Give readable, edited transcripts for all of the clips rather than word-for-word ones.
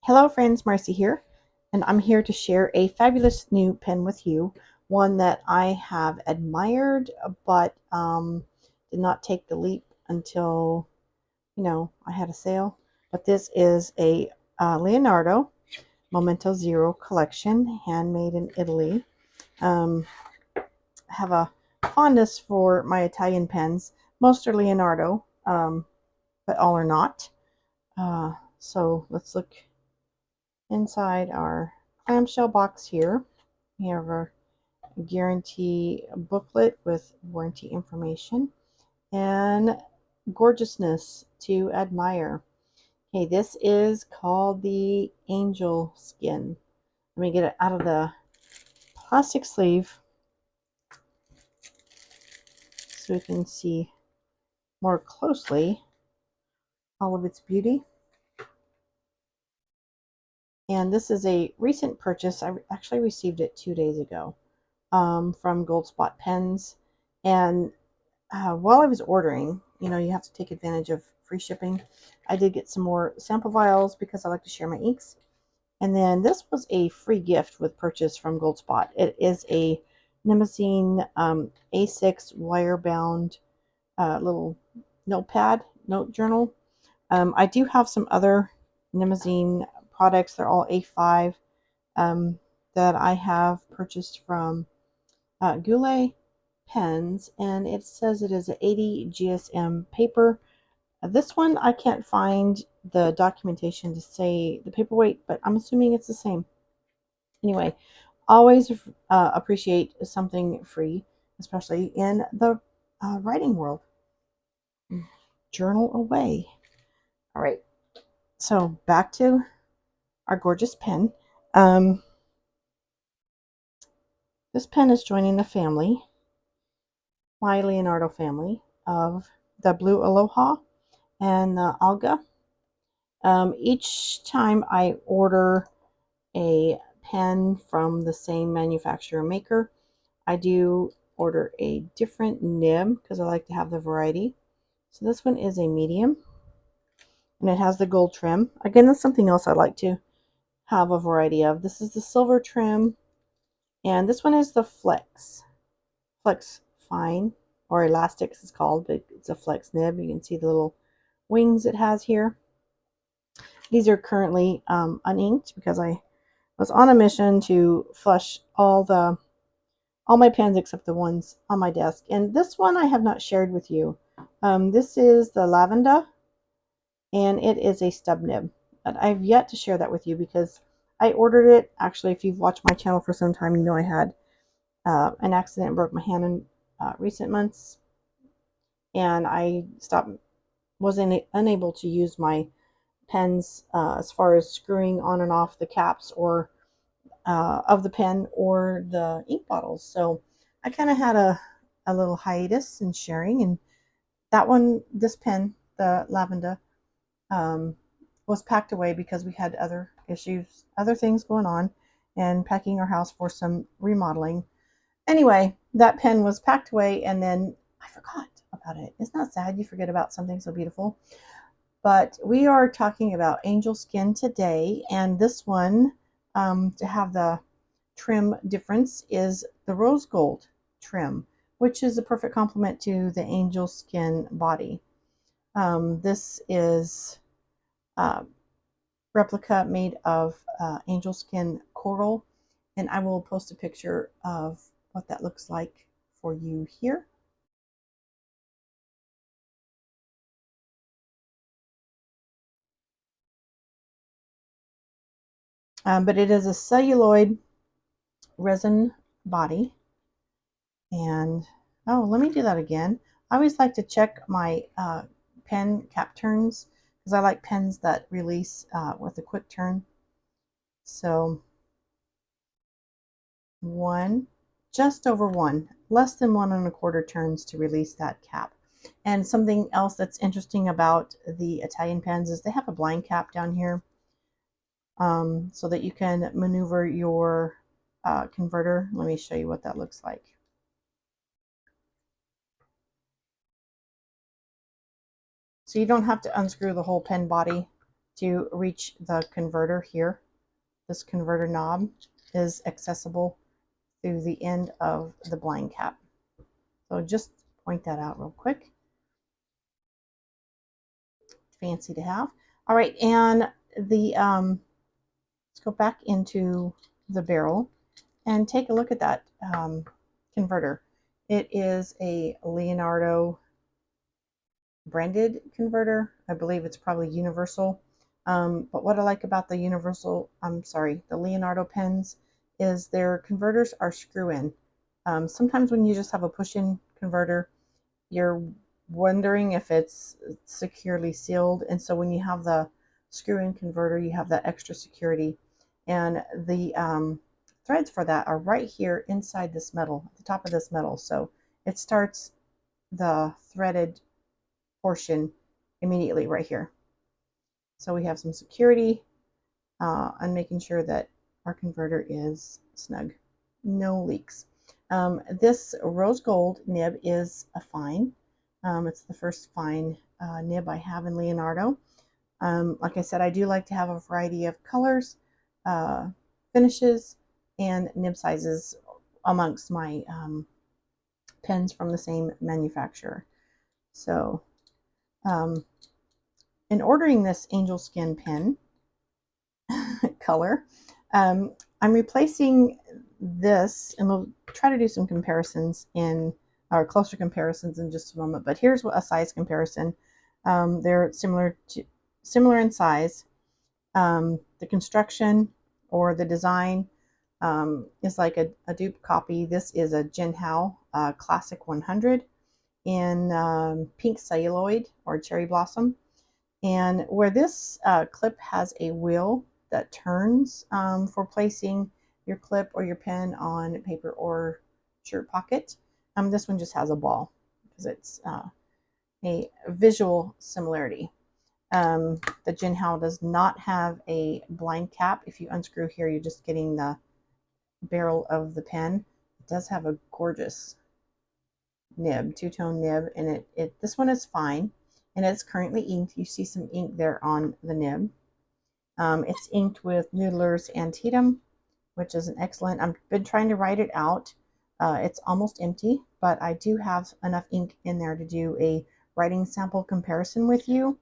Hello friends, Marcy here, and I'm here to share a fabulous new pen with you. One that I have admired, but did not take the leap until, I had a sale. But this is a Leonardo Momento Zero collection, handmade in Italy. I have a fondness for my Italian pens. Most are Leonardo, but all are not. So let's look inside our clamshell box here. We have our guarantee booklet with warranty information and gorgeousness to admire. Okay, this is called the Angel Skin. Let me get it out of the plastic sleeve so we can see more closely all of its beauty. And this is a recent purchase. I actually received it 2 days ago from Gold Spot Pens. And while I was ordering, you have to take advantage of free shipping. I did get some more sample vials because I like to share my inks. And then this was a free gift with purchase from Goldspot. It is a Nimazine A6 wire-bound little notepad, note journal. I do have some other Nimazine products. They're all A5 that I have purchased from Goulet Pens, and it says it is an 80 GSM paper. This one I can't find the documentation to say the paperweight, but I'm assuming it's the same. Anyway, always appreciate something free, especially in the writing world. Journal away. All right, so back to our gorgeous pen. Um, this pen is joining the family, my Leonardo family, of the Blue Aloha and the Alga. Each time I order a pen from the same manufacturer maker, I do order a different nib because I like to have the variety. So this one is a medium and it has the gold trim. Again, that's something else I like to have a variety of. This is the silver trim, and this one is the Flex Fine, or Elastic it's called, but it's a flex nib. You can see the little wings it has here. These are currently uninked because I was on a mission to flush all my pens except the ones on my desk. And this one I have not shared with you. This is the Lavender, and it is a stub nib. But I've yet to share that with you because I ordered it. Actually, if you've watched my channel for some time, you know I had an accident and broke my hand in recent months, and I wasn't unable to use my pens as far as screwing on and off the caps or of the pen or the ink bottles. So I kind of had a little hiatus in sharing, and this pen, the Lavender, um, was packed away because we had other issues, other things going on, and packing our house for some remodeling. Anyway, that pen was packed away, and then I forgot about it. It's not sad you forget about something so beautiful. But we are talking about Angel Skin today, and this one, to have the trim difference, is the rose gold trim, which is a perfect complement to the Angel Skin body. This is a replica made of Angel Skin coral, and I will post a picture of what that looks like for you here. But it is a celluloid resin body. And oh, let me do that again. I always like to check my pen cap turns because I like pens that release with a quick turn. So one, just over one, less than 1 1/4 turns to release that cap. And something else that's interesting about the Italian pens is they have a blind cap down here, so that you can maneuver your converter. Let me show you what that looks like. So you don't have to unscrew the whole pen body to reach the converter here. This converter knob is accessible through the end of the blind cap. So just point that out real quick. Fancy to have. All right, and the let's go back into the barrel and take a look at that converter. It is a Leonardo branded converter. I believe it's probably universal. But what I like about the the Leonardo pens is their converters are screw-in. Sometimes when you just have a push-in converter, you're wondering if it's securely sealed. And so when you have the screw-in converter, you have that extra security. And the threads for that are right here inside this metal, at the top of this metal. So it starts the threaded portion immediately right here. So we have some security on making sure that our converter is snug, no leaks. This rose gold nib is a fine. It's the first fine nib I have in Leonardo. Like I said, I do like to have a variety of colors, finishes, and nib sizes amongst my pens from the same manufacturer. So in ordering this angel skin pen color, I'm replacing this, and we'll try to do some comparisons closer comparisons in just a moment. But here's a size comparison. They're similar in size. The construction or the design is like a dupe copy. This is a Jinhao Classic 100 in pink celluloid or cherry blossom. And where this clip has a wheel that turns for placing your clip or your pen on paper or shirt pocket, this one just has a ball because it's a visual similarity. The Jinhao does not have a blind cap. If you unscrew here, you're just getting the barrel of the pen. It does have a gorgeous nib, two-tone nib, and this one is fine. And it's currently inked. You see some ink there on the nib. It's inked with Noodler's Antietam, which is an excellent. I've been trying to write it out. It's almost empty, but I do have enough ink in there to do a writing sample comparison with you.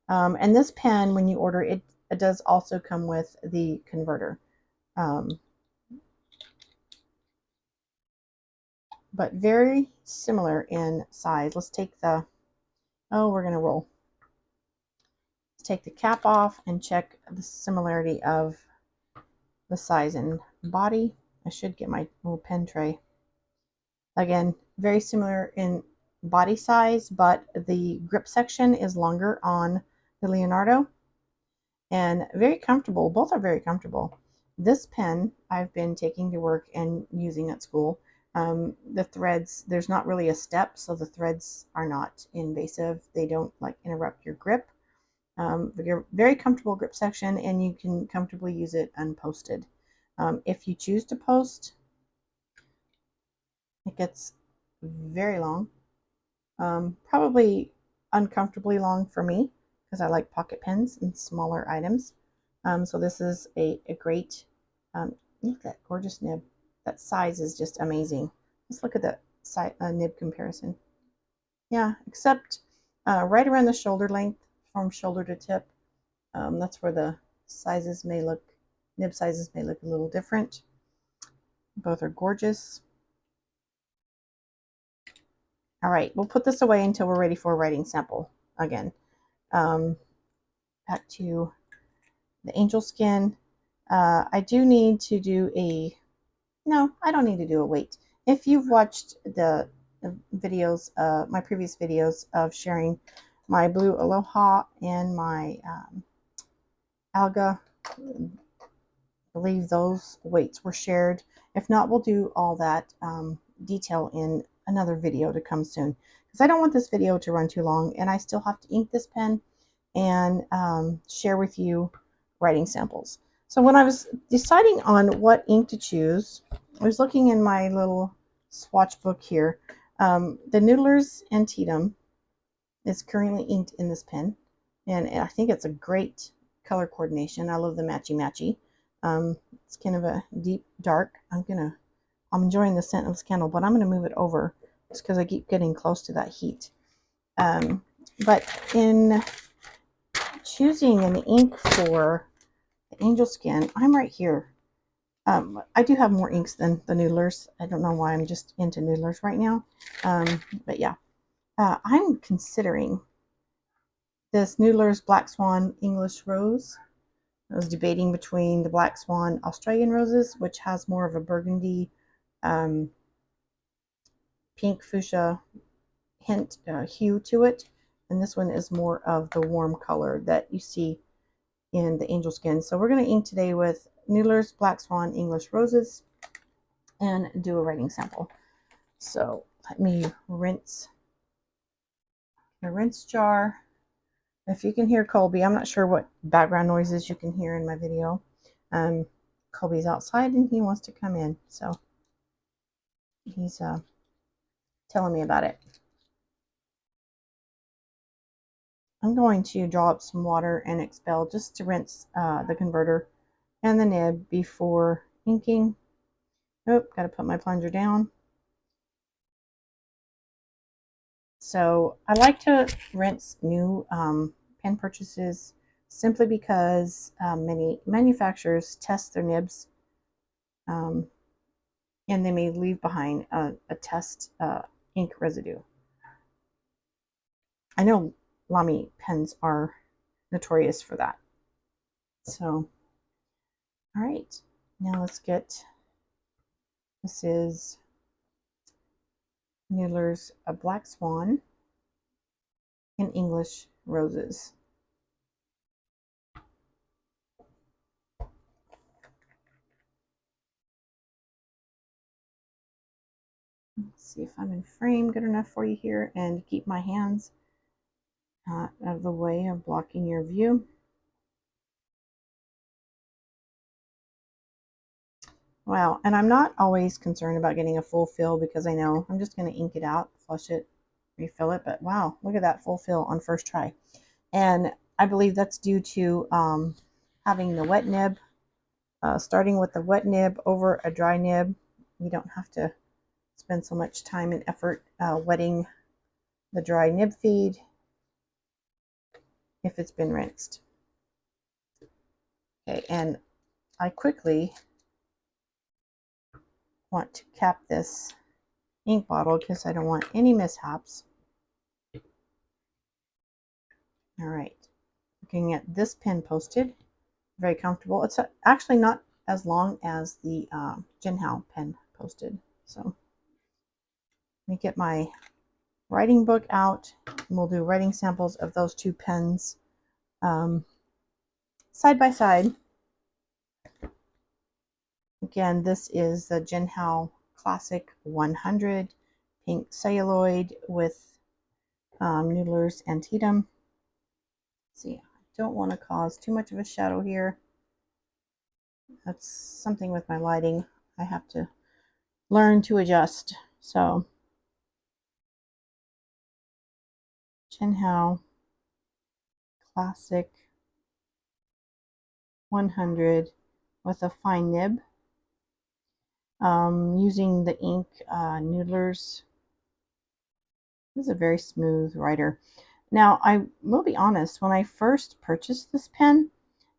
And this pen, when you order it, it does also come with the converter. But very similar in size. Let's take we're going to roll. Let's take the cap off and check the similarity of the size and body. I should get my little pen tray. Again, very similar in body size, but the grip section is longer on the Leonardo and very comfortable. Both are very comfortable. This pen I've been taking to work and using at school. The threads, there's not really a step, so the threads are not invasive. They don't interrupt your grip. Very comfortable grip section, and you can comfortably use it unposted. If you choose to post, it gets very long, probably uncomfortably long for me because I like pocket pens and smaller items. So this is a great, look at that gorgeous nib. That size is just amazing. Let's look at the nib comparison. Yeah, except right around the shoulder length, from shoulder to tip. That's where the nib sizes may look a little different. Both are gorgeous. All right, we'll put this away until we're ready for a writing sample again. Back to the angel skin. I do need to do no, I don't need to do a weight. If you've watched the videos, my previous videos of sharing my blue Aloha and my Alga, I believe those weights were shared. If not, we'll do all that detail in another video to come soon, because I don't want this video to run too long, and I still have to ink this pen and share with you writing samples. So when I was deciding on what ink to choose, I was looking in my little swatch book here. The Noodler's Antietam is currently inked in this pen, and I think it's a great color coordination. I love the matchy-matchy. It's kind of a deep dark. I'm enjoying the scent of this candle, but I'm going to move it over just because I keep getting close to that heat. But in choosing an ink for the angel skin, I'm right here. I do have more inks than the Noodlers. I don't know why I'm just into Noodlers right now. But yeah, I'm considering this Noodlers Black Swan English Rose. I was debating between the Black Swan Australian Roses, which has more of a burgundy, pink fuchsia hint hue to it, and this one is more of the warm color that you see in the angel skin. So we're going to ink today with Noodler's Black Swan English Roses and do a writing sample. So let me rinse a rinse jar. If you can hear Colby, I'm not sure what background noises you can hear in my video. Colby's outside and he wants to come in, so he's telling me about it. I'm going to draw up some water and expel just to rinse the converter and the nib before inking. Oh, got to put my plunger down. So I like to rinse new pen purchases simply because many manufacturers test their nibs and they may leave behind a test ink residue. I know Lamy pens are notorious for that. So, all right, now let's get, this is Noodler's A Black Swan in English Roses. Let's see if I'm in frame good enough for you here and keep my hands out of the way of blocking your view. Wow, and I'm not always concerned about getting a full fill because I know I'm just going to ink it out, flush it, refill it, but wow, look at that full fill on first try. And I believe that's due to having the wet nib, starting with the wet nib over a dry nib. You don't have to spend so much time and effort wetting the dry nib feed if it's been rinsed. Okay, and I quickly want to cap this ink bottle because I don't want any mishaps. All right, looking at this pen posted, very comfortable. It's actually not as long as the Jinhao pen posted. So let me get my writing book out and we'll do writing samples of those two pens side by side. Again, this is the Jinhao Classic 100 pink celluloid with Noodler's Antietam. See, I don't want to cause too much of a shadow here. That's something with my lighting I have to learn to adjust. So, Jinhao Classic 100 with a fine nib. Using the ink Noodler's. This is a very smooth writer. Now, I will be honest, when I first purchased this pen,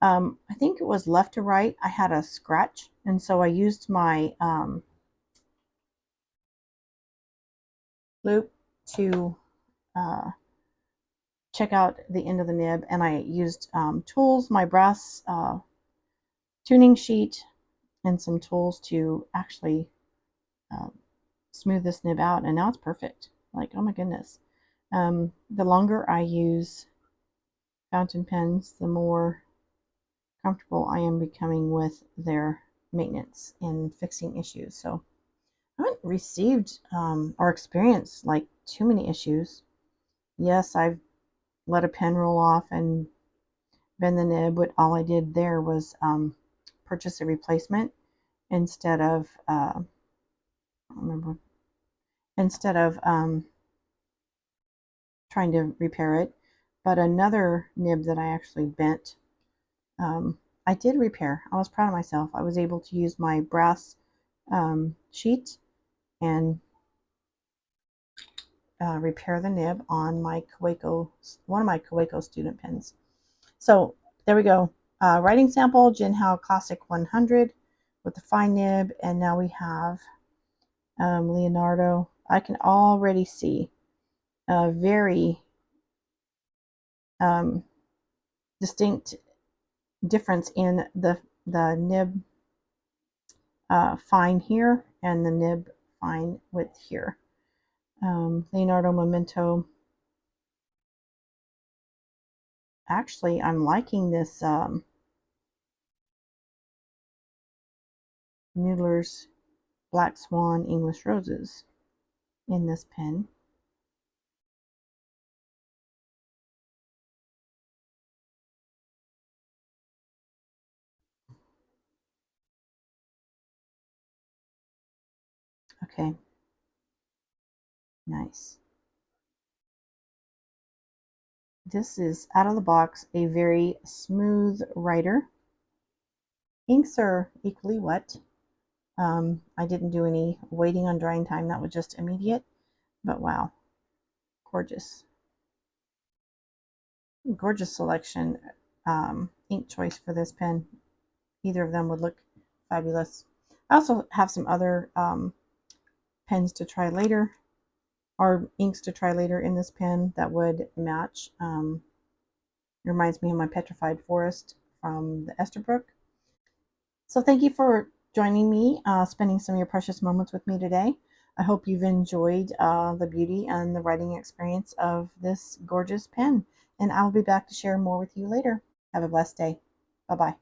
I think it was left to right, I had a scratch, and so I used my loop to check out the end of the nib, and I used tools, my brass tuning sheet, and some tools to actually smooth this nib out, and now it's perfect. Like, oh my goodness. The longer I use fountain pens, the more comfortable I am becoming with their maintenance and fixing issues. So I haven't received or experienced like too many issues. Yes, I've let a pen roll off and bend the nib, but all I did there was purchase a replacement instead of I don't remember, instead of trying to repair it. But another nib that I actually bent I did repair. I was proud of myself. I was able to use my brass sheet and repair the nib on my Kaweco, one of my Kaweco student pens. So there we go. Writing sample, Jinhao Classic 100 with the fine nib, and now we have Leonardo. I can already see a very distinct difference in the nib fine here and the nib fine width here. Leonardo Momento. Actually, I'm liking this Noodler's Black Swan English Roses in this pen. Okay, nice. This is out of the box a very smooth writer. Inks are equally wet. I didn't do any waiting on drying time. That was just immediate. But wow, gorgeous. Gorgeous selection ink choice for this pen. Either of them would look fabulous. I also have some other pens to try later, or inks to try later in this pen that would match. It reminds me of my Petrified Forest from the Esterbrook. So thank you for joining me, spending some of your precious moments with me today. I hope you've enjoyed the beauty and the writing experience of this gorgeous pen, and I'll be back to share more with you later. Have a blessed day. Bye-bye.